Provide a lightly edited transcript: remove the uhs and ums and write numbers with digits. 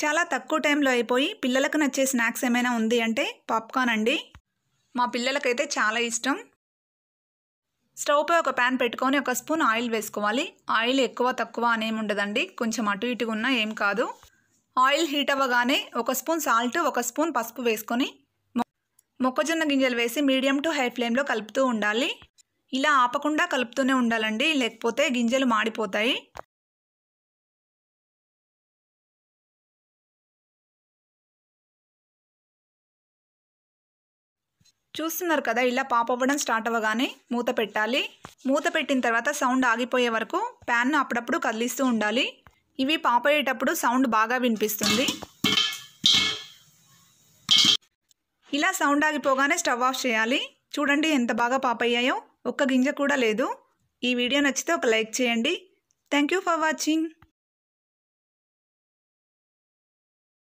చాలా తక్కువ టైంలో అయిపోయి పిల్లలకు నచ్చే స్నాక్స్ ఏమైనా ఉంది అంటే పాప్కార్న్ అండి. మా పిల్లలకైతే చాలా ఇష్టం. స్టవ్ పై ఒక ప్యాన్ పెట్టుకొని ఒక స్పూన్ ఆయిల్ వేసుకోవాలి. ఆయిల్ ఎక్కువ తక్కువ అనేమి ఉండదండి, కొంచెం అటు ఇటుగా ఉన్నా ఏం కాదు. ఆయిల్ హీట్ అవ్వగానే ఒక స్పూన్ సాల్ట్, ఒక స్పూన్ పసుపు వేసుకొని మొక్కజొన్న గింజలు వేసి మీడియం టు హై ఫ్లేమ్లో కలుపుతూ ఉండాలి. ఇలా ఆపకుండా కలుపుతూనే ఉండాలండి, లేకపోతే గింజలు మాడిపోతాయి. చూస్తున్నారు కదా, ఇలా పాప్ అవ్వడం స్టార్ట్ అవ్వగానే మూత పెట్టాలి. మూత పెట్టిన తర్వాత సౌండ్ ఆగిపోయే వరకు ప్యాన్ను అప్పుడప్పుడు కదిలిస్తూ ఉండాలి. ఇవి పాప్ అయ్యేటప్పుడు సౌండ్ బాగా వినిపిస్తుంది. ఇలా సౌండ్ ఆగిపోగానే స్టవ్ ఆఫ్ చేయాలి. చూడండి ఎంత బాగా పాప్ అయ్యాయో, ఒక్క గింజ కూడా లేదు. ఈ వీడియో నచ్చితే ఒక లైక్ చేయండి. Thank you for watching.